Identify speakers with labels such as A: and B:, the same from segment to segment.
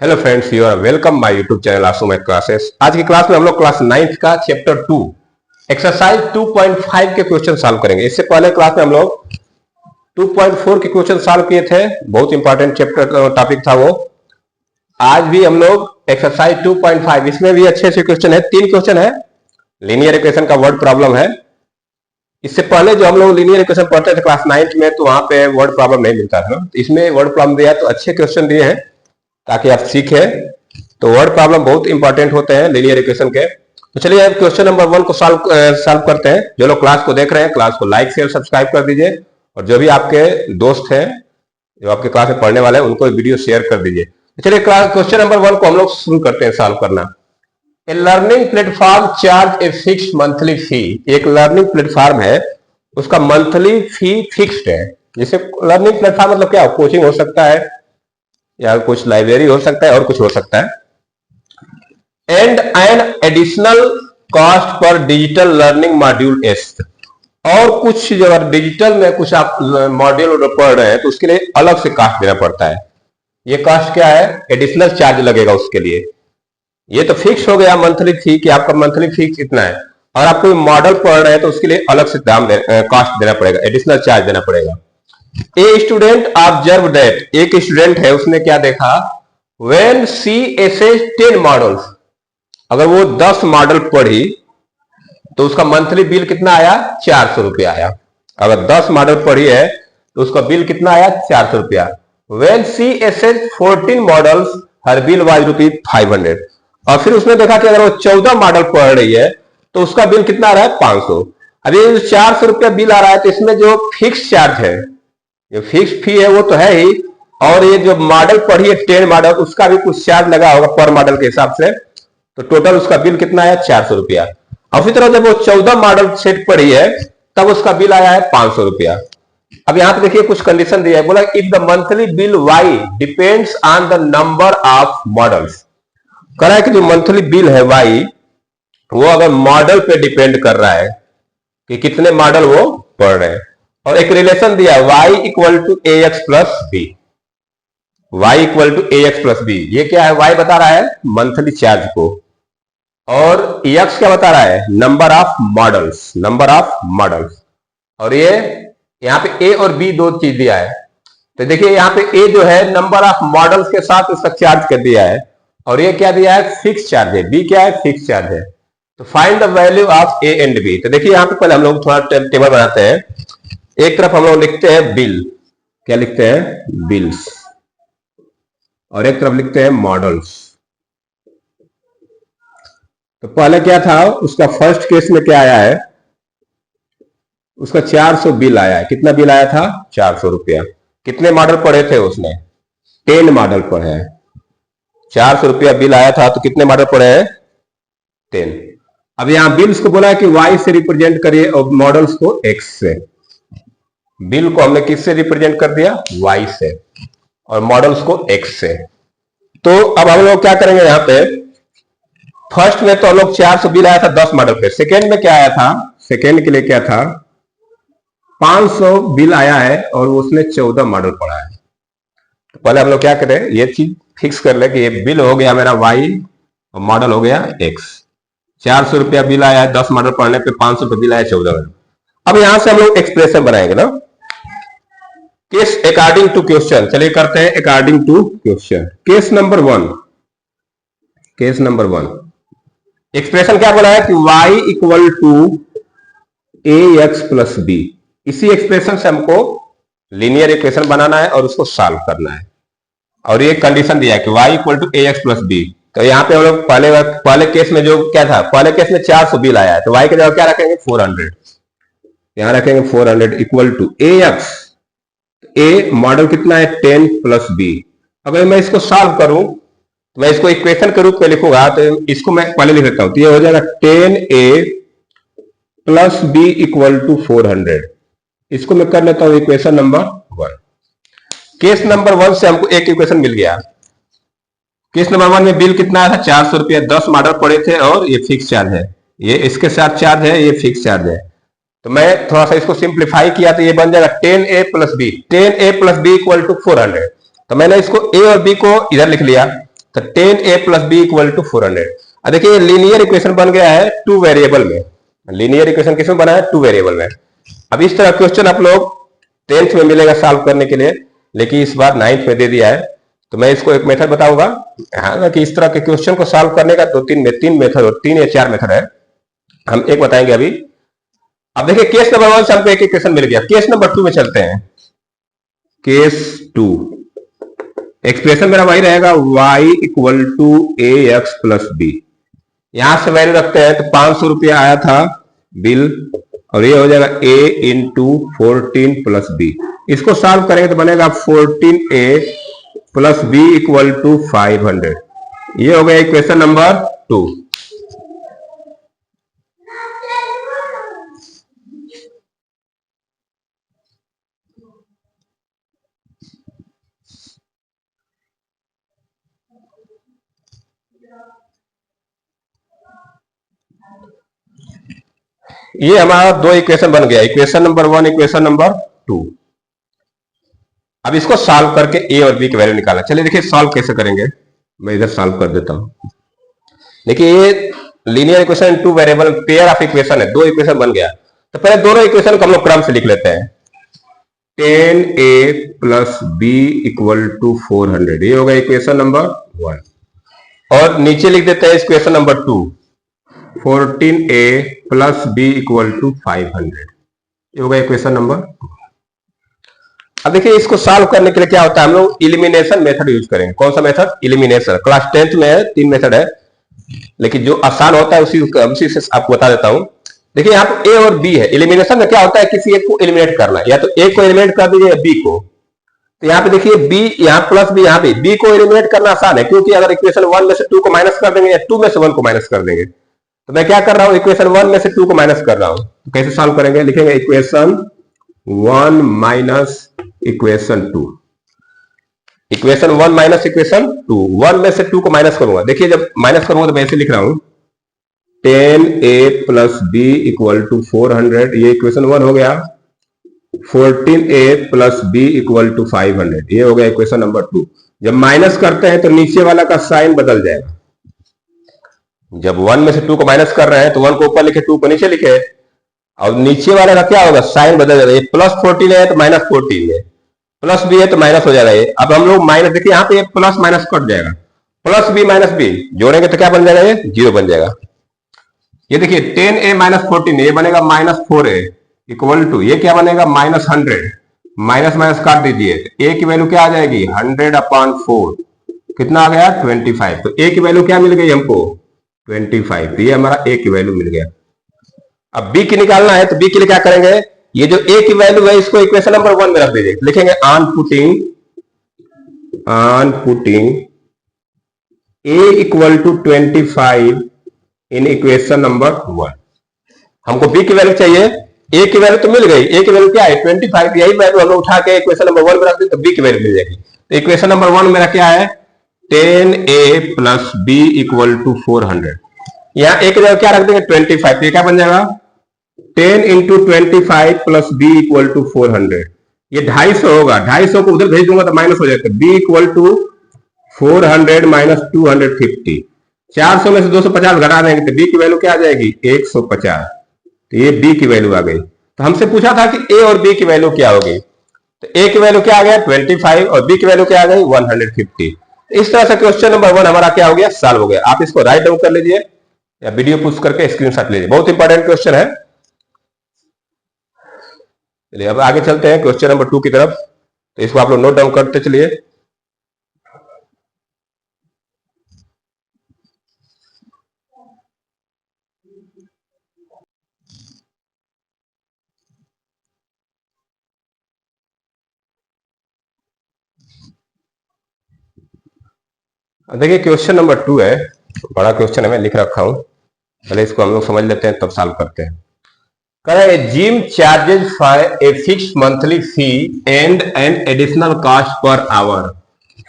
A: Hello friends, you are welcome my YouTube channel Aasu math classes. आज की class में हम लोग क्लास 9th का चैप्टर 2 एक्सरसाइज 2.5 के क्वेश्चन सॉल्व करेंगे। इससे पहले क्लास में हम लोग 2.4 के क्वेश्चन सॉल्व किए थे। बहुत इंपॉर्टेंट चैप्टर टॉपिक था वो। आज भी हम लोग एक्सरसाइज 2.5, इसमें भी अच्छे से क्वेश्चन है। 3 क्वेश्चन है। लीनियर इक्वेशन का वर्ड प्रॉब्लम है। इससे पहले जो हम लोग लीनियर इक्वेशन पढ़ते थे क्लास 9th में, तो वहां पे वर्ड प्रॉब्लम नहीं मिलता था। इसमें वर्ड प्रॉब्लम दिया, तो अच्छे क्वेश्चन दिए हैं ताकि आप सीखें। तो वर्ड प्रॉब्लम बहुत इंपॉर्टेंट होते हैं लीनियर इक्वेशन के। तो चलिए अब क्वेश्चन नंबर 1 को सॉल्व करते हैं। जो लोग क्लास को देख रहे हैं, क्लास को लाइक शेयर सब्सक्राइब कर दीजिए, और जो भी आपके दोस्त हैं जो आपके क्लास में पढ़ने वाले हैं, उनको वीडियो शेयर कर दीजिए। तो चलिए क्वेश्चन नंबर 1 को हम लोग शुरू करते हैं सॉल्व करना। A learning platform charge a fix monthly fee. एक लर्निंग प्लेटफॉर्म है, उसका मंथली फी फिक्स्ड है। जैसे लर्निंग प्लेटफॉर्म मतलब क्या, कोचिंग हो सकता है या कुछ लाइब्रेरी हो सकता है और कुछ हो सकता है। And an additional cost per digital learning module S. और कुछ जो डिजिटल में कुछ आप मॉड्यूल पढ़ रहे हैं तो उसके लिए अलग से कॉस्ट देना पड़ता है। ये कॉस्ट क्या है? एडिशनल चार्ज लगेगा उसके लिए। ये तो फिक्स हो गया मंथली फी कि आपका मंथली फीस इतना है, और आप कोई मॉडल पढ़ रहे हैं तो उसके लिए अलग से दाम कॉस्ट देना पड़ेगा, एडिशनल चार्ज देना पड़ेगा। A student observe that. एक स्टूडेंट है, उसने क्या देखा? When she accesses 10 models. अगर वो 10 मॉडल पढ़ी तो उसका मंथली बिल कितना आया? 400 रुपया आया। अगर 10 मॉडल पढ़ी है तो उसका बिल कितना आया? 400 रुपया। व्हेन सी एसेस 14 मॉडल्स हर बिल वाज ₹500। और फिर उसने देखा कि अगर वो 14 मॉडल पढ़ रही है तो उसका बिल कितना आ रहा है? 500। अब ये 400 रुपया बिल आ रहा है, तो इसमें जो फिक्स चार्ज है, जो फिक्स फी है वो तो है ही, और ये जो मॉडल पढ़ी है 10 मॉडल, उसका भी कुछ चार्ज लगा होगा पर मॉडल के हिसाब से। तो टोटल उसका बिल कितना आया? 400 रुपया। और फिर तरह जब वो 14 मॉडल सेट पढ़ी है तब उसका बिल आया है 500 रुपया। अब यहां पे देखिए कुछ कंडीशन दिया है। बोला if the monthly bill Y depends on the number of models. कह रहा है कि जो मंथली बिल है वाई, वो अगर मॉडल पे डिपेंड कर रहा है कि कितने मॉडल वो पढ़ रहे हैं। और एक रिलेशन दिया y equal to A X plus B. Y equal to A X plus B, ये क्या है? y बता रहा है मंथली चार्ज को, और x क्या बता रहा है? Number of models, number of models. और ये यहाँ पे a और b दो चीज दिया है। तो देखिए यहाँ पे a जो है नंबर ऑफ मॉडल्स के साथ उसका चार्ज कर दिया है, और ये क्या दिया है? फिक्स चार्ज है। b क्या है? फिक्स चार्ज है। तो find the value of a and b। तो देखिए यहाँ पे पहले हम लोग थोड़ा टेबल बनाते हैं। एक तरफ हम लोग लिखते हैं बिल, क्या लिखते हैं? बिल्स। और एक तरफ लिखते हैं मॉडल्स। तो पहले क्या था? उसका फर्स्ट केस में क्या आया है? उसका 400 बिल आया है। कितना बिल आया था? 400 रुपया। कितने मॉडल पढ़े थे उसने? 10 मॉडल पढ़े हैं। 400 रुपया बिल आया था, तो कितने मॉडल पढ़े हैं? 10। अब यहां बिल्स को बोला है कि y से रिप्रेजेंट करिए और मॉडल्स को x से। बिल को हमने किससे रिप्रेजेंट कर दिया? y से, और मॉडल्स को x से। तो अब हम लोग क्या करेंगे? यहां पे फर्स्ट में तो हम लोग 400 बिल आया था 10 मॉडल पे। सेकेंड में क्या आया था? सेकेंड के लिए क्या था? 500 बिल आया है, और उसने 14 मॉडल पढ़ा है। तो पहले हम लोग क्या करें? ये चीज फिक्स कर ले कि ये बिल हो गया मेरा y और मॉडल हो गया x। 400 रुपया बिल आया है 10 मॉडल पढ़ने पे, 500 रुपया बिल आया 14। अब यहां से हम लोग एक्सप्रेशन बनाएंगे ना, केस अकॉर्डिंग टू क्वेश्चन। चलिए करते हैं according to question. Case number 1, case number 1 एक्सप्रेशन क्या बोला है कि y equal to A X plus B. इसी एक्सप्रेशन से हमको लीनियर इक्वेशन बनाना है और उसको सॉल्व करना है। और ये कंडीशन दिया है कि y equal to A X plus B. तो यहाँ पे हम लोग पहले केस में जो क्या था? पहले केस में 400 बिल आया है, तो y के जगह क्या रखेंगे? 400। यहां रखेंगे 400 equal to A X. A model कितना है? 10 प्लस बी। अगर मैं इसको सॉल्व करूं तो मैं इसको इक्वेशन के रूप में लिखूंगा, तो इसको मैं पहले लिख देता हूं। तो ये हो जाएगा 10a plus B equal to 400। इसको मैं कर लेता हूं इक्वेशन नंबर 1। केस नंबर 1 से हमको एक इक्वेशन मिल गया। केस नंबर 1 में बिल कितना आया था? 400 रुपया। 10 मॉडल पड़े थे, और ये फिक्स चार्ज है, ये इसके साथ चार्ज है, ये फिक्स चार्ज है। तो मैं थोड़ा सा इसको सिंप्लीफाई किया तो ये बन जाएगा 10a plus B. 10a plus B equal to 400। तो मैंने इसको a और b को इधर लिख लिया। तो 10a plus B equal to 400। अब देखिए लीनियर इक्वेशन बन गया है टू वेरिएबल में। लीनियर इक्वेशन किसमें बना है? टू वेरिएबल में। अब इस तरह क्वेश्चन आप लोग 10th में मिलेगा सॉल्व करने के लिए, लेकिन इस बार 9th में दे दिया है। तो मैं इसको एक मेथड बताऊंगा, हाँ, कि इस तरह के क्वेश्चन को सॉल्व करने का तीन मेथड और 3 या 4 मेथड है, हम एक बताएंगे अभी। अब देखिए केस नंबर 1 से हमको एक इक्वेशन मिल गया। केस नंबर 2 में चलते हैं। केस 2 एक्सप्रेशन मेरा वही रहेगा, y equal to A X plus B. यहां से वैल्यू रखते हैं तो 500 रुपया आया था बिल, और ये हो जाएगा a इंटू 14 प्लस बी। इसको सॉल्व करेंगे तो बनेगा 14a plus B equal to 500। ये हो गया इक्वेशन नंबर 2। ये हमारा दो इक्वेशन बन गया, इक्वेशन नंबर 1, इक्वेशन नंबर 2। अब इसको सॉल्व करके ए और बी की वैल्यू निकालना। चलिए देखिए सॉल्व कैसे करेंगे, मैं इधर सॉल्व कर देता हूं। देखिए ये linear equation two variable pair of equation है, दो इक्वेशन बन गया। तो पहले दोनों इक्वेशन को हम लोग क्रम से लिख लेते हैं। 10a plus B equal to 400, ये होगा इक्वेशन नंबर 1। और नीचे लिख देते हैं equation number 2, 14a plus B equal to 500, ये होगा इक्वेशन नंबर 2। अब देखिए इसको सॉल्व करने के लिए क्या होता है, हम लोग इलिमिनेशन मेथड यूज करेंगे। कौन सा मेथड? इलिमिनेशन। क्लास 10th में है, 3 मेथड है, लेकिन जो आसान होता है उसी से आपको बता देता हूं। देखिए यहाँ पे ए और बी है। इलिमिनेशन में क्या होता है, किसी एक को एलिमिनेट करना, या तो ए को एलिमिनेट कर दीजिए या बी को। तो यहाँ पे देखिए बी, यहाँ प्लस बी, यहाँ पे बी को एलिमिनेट करना आसान है, क्योंकि अगर इक्वेशन 1 में से 2 को माइनस कर देंगे या 2 में से 1 को माइनस कर देंगे। तो मैं क्या कर रहा हूं, इक्वेशन 1 में से 2 को माइनस कर रहा हूं। तो कैसे सॉल्व करेंगे? लिखेंगे equation 1 minus equation 2, equation 1 minus equation 2। 1 में से 2 को माइनस करूंगा। देखिए जब माइनस करूंगा तो मैं ऐसे लिख रहा हूं, 10a plus B equal to 400, ये इक्वेशन 1 हो गया। 14a plus B equal to 500, ये हो गया इक्वेशन नंबर 2। जब माइनस करते हैं तो नीचे वाला का साइन बदल जाएगा। जब 1 में से 2 को माइनस कर रहे हैं तो 1 को ऊपर लिखे, 2 को नीचे लिखे, और नीचे वाले का क्या होगा, साइन बदल जाएगा। ये प्लस 14 है तो माइनस 14 है, प्लस बी है तो माइनस हो जाएगा ये। अब हम लोग माइनस, देखिए यहाँ पे प्लस माइनस कट जाएगा, प्लस बी माइनस बी जोड़ेंगे तो क्या बन जाएगा, ये 0 बन जाएगा। ये देखिए 10a माइनस 14, ये बनेगा माइनस 4a इक्वल टू, ये क्या बनेगा, माइनस 100। माइनस माइनस काट दीजिए, ए की वैल्यू क्या आ जाएगी, 100/4, कितना आ गया, 25। तो ए की वैल्यू क्या मिल गई हमको, 25। तो ये हमारा ए की वैल्यू मिल गया। अब बी की निकालना है, तो बी के लिए क्या करेंगे, ये जो ए की वैल्यू है इसको इक्वेशन नंबर 1 में रख दीजिए। लिखेंगे on putting A equal to 25 in equation number 1। हमको बी की वैल्यू चाहिए, ए की वैल्यू तो मिल गई, ए की वैल्यू क्या है, 25। यही वैल्यू हम लोग उठा के इक्वेशन नंबर 1 में रख दी तो बी की वैल्यू मिल जाएगी। तो इक्वेशन नंबर 1 मेरा क्या है, 10a plus B equal to 400। यहां ए की जगह क्या रख देंगे, 25। ये क्या बन जाएगा, 10 into 25 plus B equal to 400। ये 250 होगा, 250 को उधर भेज दूंगा तो माइनस हो जाएगा। बी इक्वल टू 400 माइनस 250, 400 में से 250 घटा देंगे तो बी की वैल्यू क्या आ जाएगी, 150। तो ये बी की वैल्यू आ गई। तो हमसे पूछा था कि ए और बी की वैल्यू क्या होगी, तो ए की वैल्यू क्या आ गया, 25, और बी की वैल्यू क्या आ गई, 150। इस तरह से क्वेश्चन नंबर 1 हमारा क्या हो गया, सॉल्व हो गया। आप इसको राइट डाउन कर लीजिए या वीडियो पुश करके स्क्रीनशॉट लीजिए, बहुत इंपॉर्टेंट क्वेश्चन है। चलिए अब आगे चलते हैं क्वेश्चन नंबर 2 की तरफ। तो इसको आप लोग नोट डाउन करते चलिए। देखिए क्वेश्चन नंबर 2 है, बड़ा क्वेश्चन है, मैं लिख रखा हूं, पहले इसको हम लोग समझ लेते हैं तब सॉल्व करते हैं। करें, gym charges for a fix monthly fee and an additional cost per hour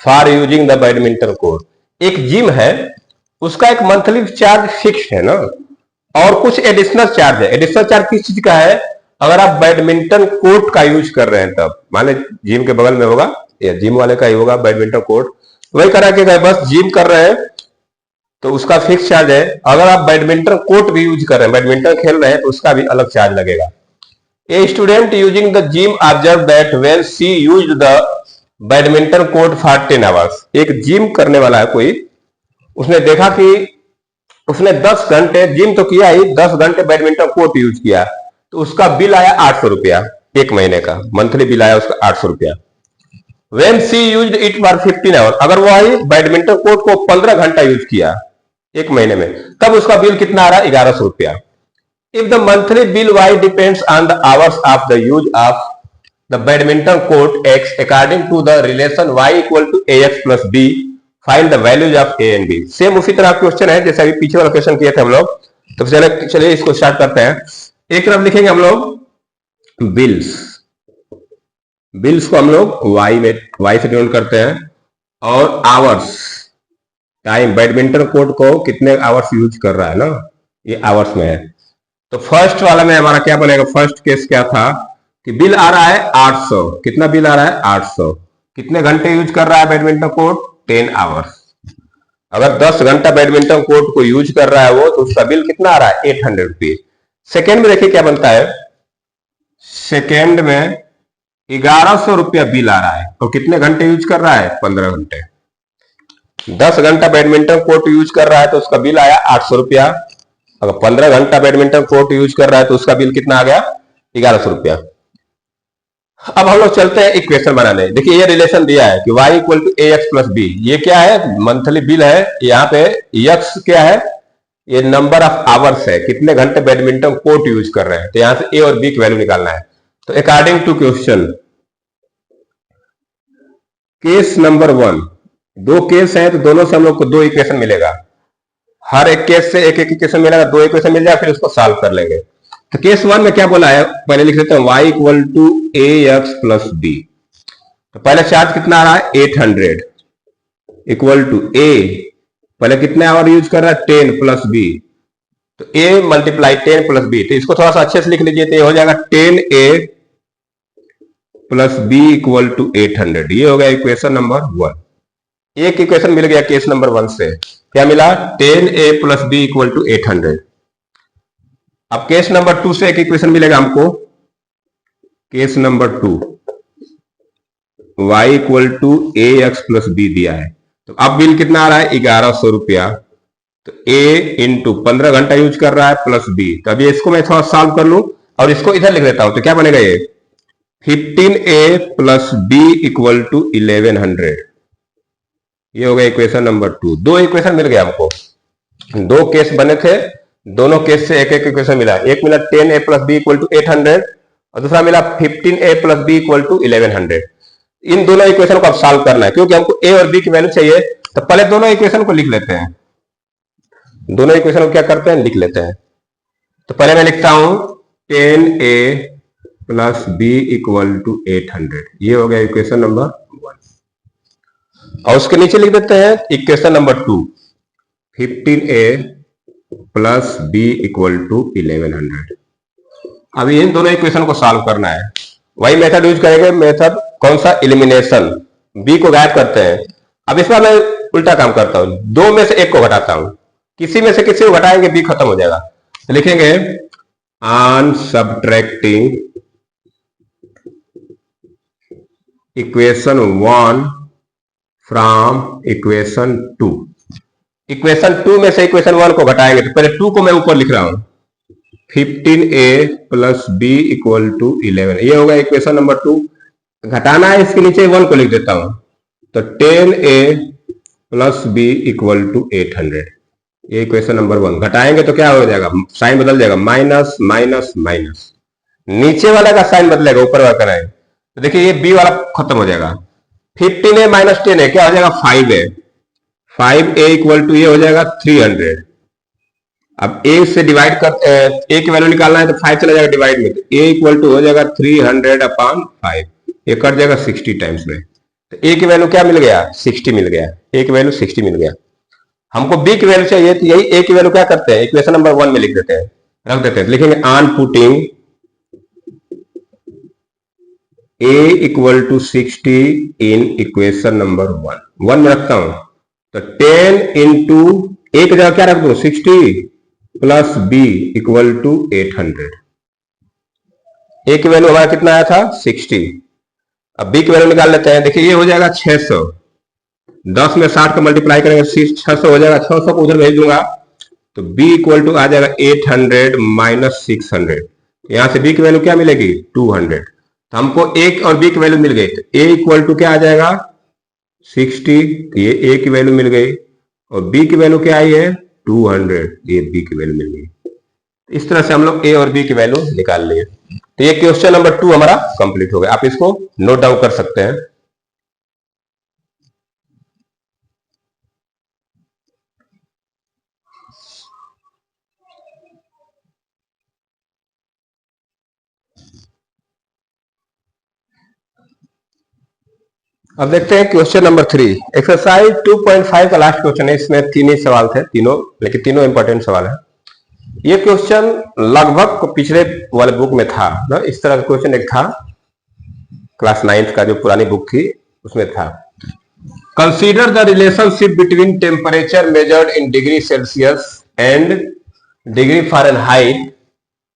A: for using the badminton court. एक जिम है, उसका एक मंथली चार्ज फिक्स है ना, और कुछ एडिशनल चार्ज है। एडिशनल चार्ज किस चीज का है, अगर आप बैडमिंटन कोर्ट का यूज कर रहे हैं तब, मान लीजिए जिम के बगल में होगा या जिम वाले का ही होगा बैडमिंटन कोर्ट, वही करा कि बस जिम कर रहे हैं तो उसका फिक्स चार्ज है। अगर आप बैडमिंटन कोर्ट भी यूज कर रहे हैं, बैडमिंटन खेल रहे हैं, तो उसका भी अलग चार्ज लगेगा। A student using the gym observe that when she used the badminton court for 10 hours. एक जिम करने वाला है कोई, उसने देखा कि उसने 10 घंटे जिम तो किया ही, 10 घंटे बैडमिंटन कोर्ट यूज किया, तो उसका बिल आया 800 रुपया, एक महीने का मंथली बिल आया उसका 800 रुपया। When she used it for 15 our, अगर वो आई बैडमिंटन कोर्ट को 15 घंटा यूज किया एक महीने में, तब उसका बिल कितना आ रहा है? 1100 रुपया। If the monthly bill Y depends on the hours of the use of the badminton court X according to the relation Y equal to A X plus B, find the values of A and B. Same उसी तरह question है जैसे अभी पीछे वाला question किए थे हम लोग। तो चलिए इसको स्टार्ट करते हैं। एक तरफ लिखेंगे हम लोग बिल्स, बिल्स को हम लोग वाई से डिनोट करते हैं, और आवर्स टाइम, बैडमिंटन कोर्ट को कितने आवर्स यूज कर रहा है ना, ये आवर्स में है। तो फर्स्ट वाला में हमारा क्या बनेगा? फर्स्ट केस क्या था कि बिल आ रहा है 800। कितना बिल आ रहा है? 800। कितने घंटे यूज कर रहा है बैडमिंटन कोर्ट? 10 आवर्स। अगर 10 घंटा बैडमिंटन कोर्ट को यूज कर रहा है वो, तो उसका बिल कितना आ रहा है? 800 रुपीज। सेकेंड में देखिए क्या बनता है, सेकेंड में 1100 रुपया बिल आ रहा है, और कितने घंटे यूज कर रहा है? 15 घंटे। 10 घंटा बैडमिंटन कोर्ट यूज कर रहा है तो उसका बिल आया 800 रुपया। अगर 15 घंटा बैडमिंटन कोर्ट यूज कर रहा है तो उसका बिल कितना आ गया? 1100 रुपया। अब हम लोग चलते हैं इक्वेशन बनाने। देखिए ये रिलेशन दिया है कि y equal to A X plus B. ये क्या है? मंथली बिल है। यहाँ पे x क्या है? ये नंबर ऑफ आवर्स है, कितने घंटे बैडमिंटन कोर्ट यूज कर रहे हैं। तो यहां से a और b की वैल्यू निकालना है। तो according to question, case number 1, दो केस है तो दोनों से हम लोग को 2 इक्वेशन मिलेगा। हर एक केस से एक एक इक्वेशन मिलेगा, 2 इक्वेशन मिल जाए, फिर उसको सॉल्व कर लेंगे। तो केस 1 में क्या बोला है, पहले लिख लेते हैं y equal to A X plus B. तो पहले चार्ज कितना आ रहा है? 800 इक्वल टू a, पहले कितने आवर यूज कर रहा है? 10 प्लस b। तो a मल्टीप्लाई 10 प्लस b। तो इसको थोड़ा सा अच्छे से लिख लीजिए, तो ये हो जाएगा 10a plus b equal to 800। ये हो गया इक्वेशन नंबर 1। एक इक्वेशन मिल गया केस नंबर 1 से। क्या मिला? 10a plus b equal to 800। अब केस नंबर 2 से एक इक्वेशन मिलेगा हमको। Case number 2, y equal to A X plus B दिया है। तो अब बिल कितना आ रहा है? 1100 रुपया। तो a इंटू 15 घंटा यूज कर रहा है प्लस b। तो अभी इसको मैं थोड़ा सॉल्व कर लूं और इसको इधर लिख लेता हूं। तो क्या बनेगा? ये 15a plus b equal to 1100। ये हो गया इक्वेशन नंबर 2। 2 इक्वेशन मिल गया हमको। 2 केस बने थे, दोनों केस से एक एक इक्वेशन मिला। एक मिला 10a plus b equal to 800, और दूसरा मिला 15a plus b equal to 1100। इन दोनों इक्वेशन को अब सॉल्व करना है, क्योंकि हमको a और b की वैल्यू चाहिए। तो पहले दोनों इक्वेशन को लिख लेते हैं। दोनों इक्वेशन को क्या करते हैं? लिख लेते हैं। तो पहले मैं लिखता हूं 10a plus b equal to 800। ये हो गया इक्वेशन नंबर 1। और उसके नीचे लिख देते हैं equation number 2, 15a plus b equal to 1100। अब इन दोनों इक्वेशन को सॉल्व करना है। वही मेथड यूज करेंगे। मेथड कौन सा? एलिमिनेशन। b को गायब करते हैं। अब इस बार मैं उल्टा काम करता हूं, 2 में से एक को घटाता हूं। किसी में से किसी को घटाएंगे b खत्म हो जाएगा। तो लिखेंगे on subtracting equation 1 from equation 2। Equation 2 में से इक्वेशन 1 को घटाएंगे। तो पहले 2 को मैं ऊपर लिख रहा हूं, 15a plus b equal to 11। ये होगा इक्वेशन नंबर 2। घटाना है, इसके नीचे 1 को लिख देता हूं। तो 10a plus b equal to 800। ये इक्वेशन नंबर 1। घटाएंगे तो क्या हो जाएगा? साइन बदल जाएगा, माइनस माइनस माइनस। नीचे वाला का साइन बदलेगा, ऊपर वाला का नहीं। तो देखिए ये b वाला खत्म हो जाएगा। 15a माइनस 10a क्या हो जाएगा? 5a। 5a इक्वल टू ये हो जाएगा 300। अब a से डिवाइड कर a की वैल्यू निकालना है, तो 5 चला जाएगा डिवाइड में। तो a इक्वल टू हो जाएगा 300 अपॉन 5। ये कट जाएगा 60 टाइम्स में। तो a की वैल्यू क्या मिल गया? 60 मिल गया। a की वैल्यू 60 मिल गया। हमको b की वैल्यू चाहिए, तो यही a की वैल्यू क्या करते हैं? इक्वेशन नंबर 1 में लिख देते हैं, रख देते हैं। लिखेंगे on putting a equal to 60 in equation number 1 में रखता हूं, तो 10 इंटू ए की जगह क्या रख दो 60 प्लस बी इक्वल टू 800। ए की वैल्यू हमारा कितना आया था 60। अब बी की वैल्यू निकाल लेते हैं। देखिए ये हो जाएगा 600, 10 में 60 का मल्टीप्लाई करेंगे 600 हो जाएगा, 600 को उधर भेज दूंगा तो b इक्वल टू आ जाएगा 800 माइनस 600। यहां से b की वैल्यू क्या मिलेगी 200। तो हमको a और b की वैल्यू मिल गई, तो a इक्वल टू क्या आ जाएगा 60, ये a की वैल्यू मिल गई, और b की वैल्यू क्या आई है 200, ये b की वैल्यू मिल गई। इस तरह से हम लोग a और b की वैल्यू निकाल लिए। तो ये क्वेश्चन नंबर 2 हमारा कंप्लीट हो गया। आप इसको नोट डाउन कर सकते हैं। अब देखते हैं क्वेश्चन नंबर 3, एक्सरसाइज 2.5 का लास्ट क्वेश्चन है। इसमें 3 ही सवाल थे, तीनों, लेकिन तीनों इंपॉर्टेंट सवाल है। ये क्वेश्चन लगभग पिछले वाले बुक में था ना, इस तरह का क्वेश्चन एक था क्लास 9th का, जो पुरानी बुक थी उसमें था। Consider the relationship between temperature measured in degree Celsius and degree Fahrenheit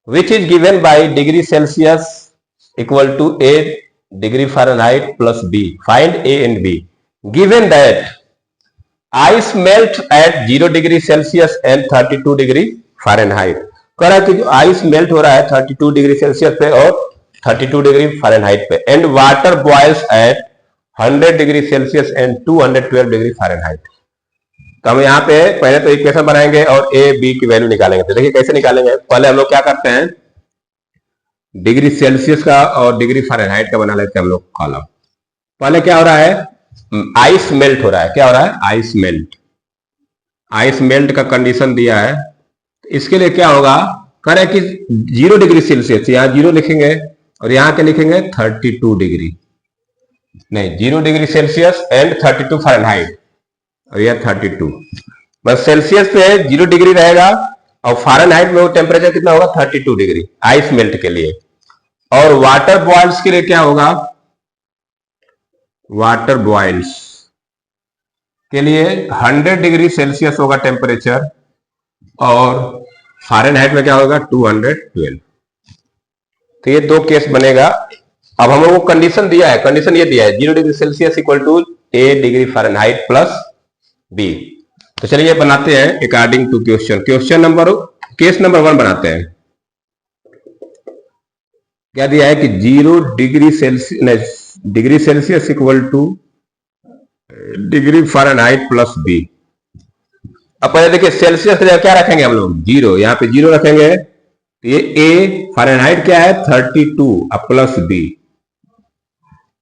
A: which is given by degree Celsius equal to A degree Fahrenheit plus B. Find A and B. Given that ice melt at 0 degree Celsius and 32 degree Fahrenheit. कह रहा है कि जो ice melt हो रहा है 32 degree Celsius पे और 32 डिग्री फ़ारेनहाइट पे, and water boils at 100 degree Celsius and 212 degree Fahrenheit. तो हम यहाँ पे पहले तो इक्वेशन बनाएंगे और ए बी की वैल्यू निकालेंगे। तो देखिए कैसे निकालेंगे। पहले हम लोग क्या करते हैं, डिग्री सेल्सियस का और डिग्री फ़ारेनहाइट का बना लेते हैं हम लोग कॉलम। पहले क्या हो रहा है, आइस मेल्ट हो रहा है। क्या हो रहा है, आइस मेल्ट। आइस मेल्ट का कंडीशन दिया है, इसके लिए क्या होगा, कह रहे कि 0 डिग्री सेल्सियस, यहाँ 0 लिखेंगे और यहाँ के लिखेंगे 32 डिग्री, नहीं 0 डिग्री सेल्सियस एंड 32 फ़ारेनहाइट, और यह 32। बस सेल्सियस पे 0 डिग्री रहेगा और फ़ारेनहाइट में वो टेम्परेचर कितना होगा 32 डिग्री आइस मेल्ट के लिए। और वाटर बॉयल्स के लिए क्या होगा, वाटर बॉयल्स के लिए 100 डिग्री सेल्सियस होगा टेम्परेचर और फ़ारेनहाइट में क्या होगा 212। तो ये 2 केस बनेगा। अब हम लोग को कंडीशन दिया है, कंडीशन ये दिया है 0 degree Celsius equal to A degree Fahrenheit plus B। तो चलिए बनाते हैं according to question. Question number case number 1 बनाते हैं। क्या दिया है कि 0 degree Celsius equal to degree Fahrenheit plus B। अब पहले देखिए सेल्सियस की जगह क्या रखेंगे हम लोग 0, यहाँ पे 0 रखेंगे। तो ये A फ़ारेनहाइट क्या है 32 अब प्लस B।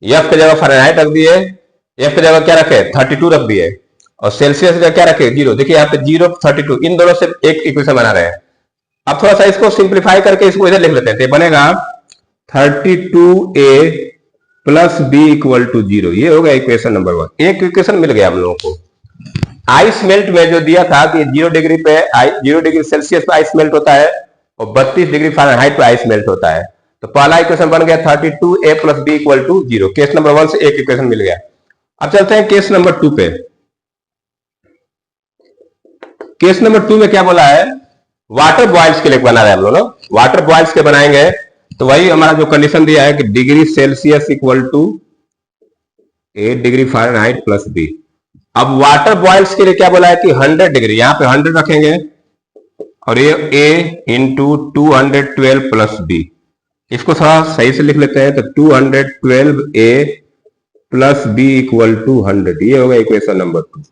A: F की जगह फ़ारेनहाइट रख दिए, F की जगह क्या रखे 32 रख दिए, और सेल्सियस की जगह क्या रखे 0। देखिए यहाँ पे 0 32, इन दोनों से एक इक्वेशन बना रहे हैं। अब थोड़ा सा इसको सिंप्लीफाई करके इसको इधर लिख लेते हैं, तो बनेगा 32A plus B equal to 0। ये हो गया इक्वेशन नंबर 1। एक इक्वेशन मिल गया हम लोगों को। आइस मेल्ट में जो दिया था कि 0 डिग्री पे 0 डिग्री सेल्सियस पे आइस मेल्ट होता है और 32 डिग्री फ़ारेनहाइट पे आइस मेल्ट होता है। तो पहला इक्वेशन बन गया 32A plus B equal to 0। Case number 1 से एक इक्वेशन मिल गया। अब चलते हैं केस नंबर 2 पे। केस नंबर 2 में क्या बोला है, वाटर बॉयल्स के लिए बना रहे हैं हम लोग। वाटर बॉयल्स के बनाएंगे तो वही हमारा जो कंडीशन दिया है कि degree Celsius equal to 8 degree Fahrenheit plus B। अब वाटर बॉयल्स के लिए क्या बोला है कि 100 डिग्री, यहां पे 100 रखेंगे और ये A इंटू 212 प्लस B। इसको थोड़ा सही से लिख लेते हैं, तो 212A plus B equal to 100। ये होगा इक्वेशन नंबर 2।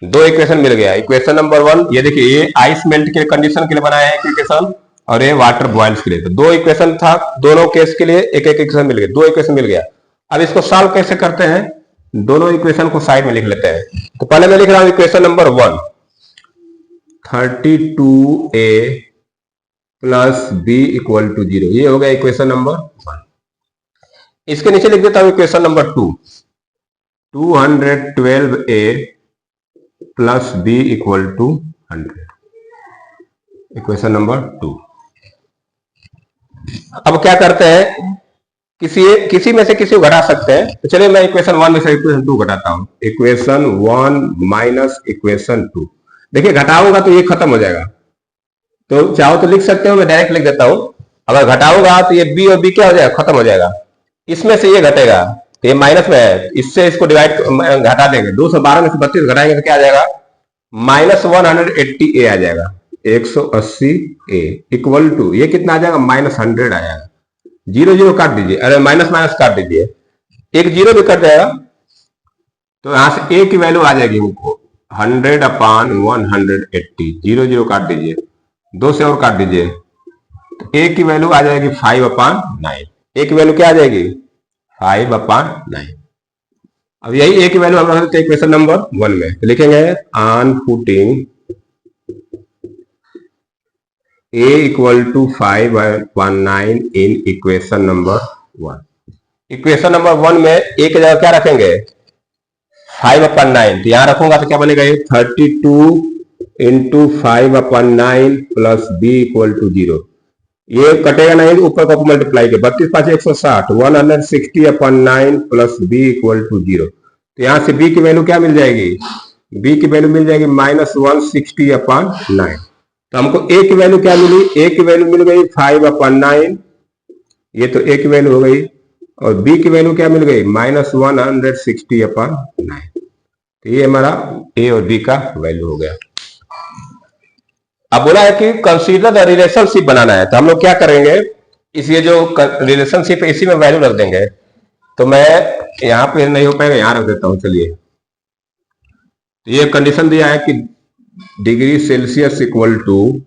A: 2 इक्वेशन मिल गया। इक्वेशन नंबर 1 ये देखिए, ये आइस मेल्ट के कंडीशन के लिए बनाया है इक्वेशन, और ये वाटर बॉयल्स के लिए। तो 2 इक्वेशन था, दोनों केस के लिए एक एक इक्वेशन मिल गया, 2 इक्वेशन मिल गया। अब इसको सॉल्व कैसे करते हैं, दोनों इक्वेशन को साइड में लिख लेते हैं। तो पहले मैं लिख रहा हूं equation number 1, 32A plus B equal to 0। ये हो गया इक्वेशन नंबर 1। इसके नीचे लिख देता हूं equation number 2, 212A plus B equal to 100। Equation number 2। अब क्या करते हैं किसी में से किसी को घटा सकते हैं। तो चलिए मैं इक्वेशन 1 में से इक्वेशन 2 घटाता हूं। इक्वेशन 1 माइनस इक्वेशन 2, देखिए घटाऊंगा तो ये खत्म हो जाएगा, तो चाहो तो लिख सकते हो, मैं डायरेक्ट लिख देता हूं। अगर घटाऊंगा तो ये बी और बी क्या हो जाएगा, खत्म हो जाएगा। इसमें से ये घटेगा तो ये माइनस में है, इससे इसको डिवाइड घटा देंगे। 212 में से 32 घटाएंगे तो क्या आ जाएगा, -180 ए आ जाएगा। 180 ए इक्वल टू ये कितना आ जाएगा, -100 आ जाएगा। 0 0 काट दीजिए, अरे माइनस माइनस काट दीजिए, एक 0 भी कट जाएगा। तो यहां से ए की वैल्यू आ जाएगी हमको 100/180। 0 0 काट दीजिए, 2 से और काट दीजिए, तो ए की वैल्यू आ जाएगी 5/9। ए की वैल्यू क्या आ जाएगी, 5/9। अब यही ए की वैल्यू हम रखते हैं इक्वेशन नंबर 1 में, तो लिखेंगे on putting a equal to 5/9 in equation number 1। Equation number 1 में a की जगह क्या रखेंगे, 5/9। तो यहां रखूंगा तो क्या बनेगा, 32 into 5/9 plus b equal to 0। ये कटेगा नहीं, ऊपर का मल्टीप्लाई के 32 5 160, 160/9 प्लस b इक्वल टू 0। तो यहां से b की वैल्यू क्या मिल जाएगी, b की वैल्यू मिल जाएगी -160/9। तो हमको a की वैल्यू क्या मिली, a की वैल्यू मिल गई 5/9, ये तो a की वैल्यू हो गई, और b की वैल्यू क्या मिल गई, -160/9। तो ये हमारा a और b का वैल्यू हो गया। अब बोला है कि कंसीडर द रिलेशनशिप बनाना है, तो हम लोग क्या करेंगे, इस ये जो रिलेशनशिप है इसी में वैल्यू रख देंगे। तो मैं यहां पे नहीं हो पाएगा, यहां रख देता हूं। चलिए, तो ये कंडीशन दिया है कि degree Celsius equal to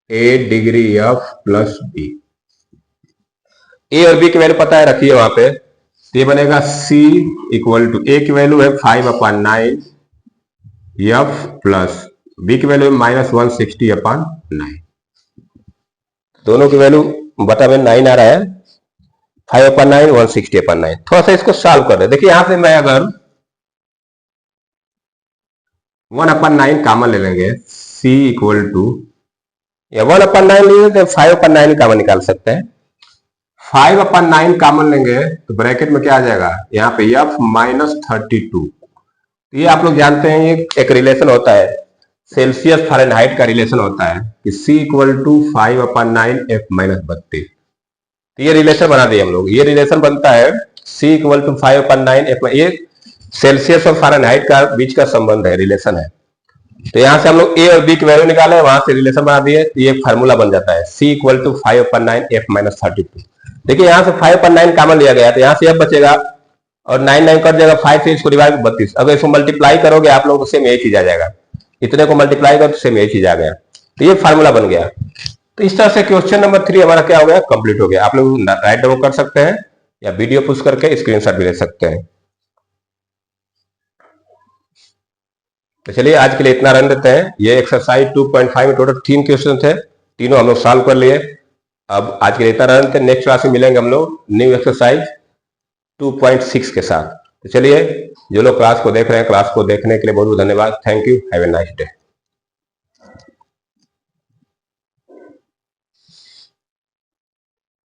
A: A degree F plus B. A और बी की वैल्यू पता है, रखिए वहां पे। तो ये बनेगा सी इक्वल टू, ए की वैल्यू है 5/9 एफ प्लस बी की वैल्यू -160/9। दोनों की वैल्यू बटा में 9 आ रहा है, 5/9 160/9। थोड़ा सा इसको सॉल्व कर दे। देखिए यहां से मैं अगर 1/9 कॉमन ले लेंगे, c इक्वल टू, या 1/9 लेंगे तो 5/9 कॉमन निकाल सकते हैं। 5/9 कॉमन लेंगे तो ब्रैकेट में क्या आ जाएगा, यहाँ पे f -32। ये आप लोग जानते हैं, ये एक रिलेशन होता है, सेल्सियस फ़ारेनहाइट का रिलेशन होता है कि c इक्वल टू 5/9 f -32। तो ये रिलेशन बना दिए हम लोग। ये रिलेशन बनता है c इक्वल टू 5/9 f, ये सेल्सियस और फ़ारेनहाइट का बीच का संबंध है, रिलेशन है। तो यहां से हम लोग a और b की वैल्यू निकाले, वहां से रिलेशन बना दिए, तो ये फार्मूला बन जाता है c इक्वल टू 5/9 f -32। देखिए यहां से 5/9 कॉमन लिया गया, तो यहां से f बचेगा और 9 9 कट जाएगा, 5 से इसको डिवाइड 32। अगर इसको मल्टीप्लाई करोगे आप लोग तो सेम एक चीज आ जाएगा, इतने को मल्टीप्लाई करो तो सेम एक चीज आ गया। तो ये फार्मूला बन गया। तो इस तरह से क्वेश्चन नंबर 3 हमारा क्या हो गया, कंप्लीट हो गया। आप लोग राइट डाउन कर सकते हैं या वीडियो पुश करके स्क्रीनशॉट भी ले सकते हैं। तो चलिए आज के लिए इतना रन देते हैं। ये एक्सरसाइज 2.5 में टोटल 3 क्वेश्चन थे, तीनों हम लोग सॉल्व कर लिए। अब आज के लिए इतना रन देते हैं, नेक्स्ट क्लास में मिलेंगे हम लोग न्यू एक्सरसाइज 2.6 के साथ। तो चलिए, जो लोग क्लास को देख रहे हैं, क्लास को देखने के लिए बहुत बहुत धन्यवाद। Thank you, have a nice day.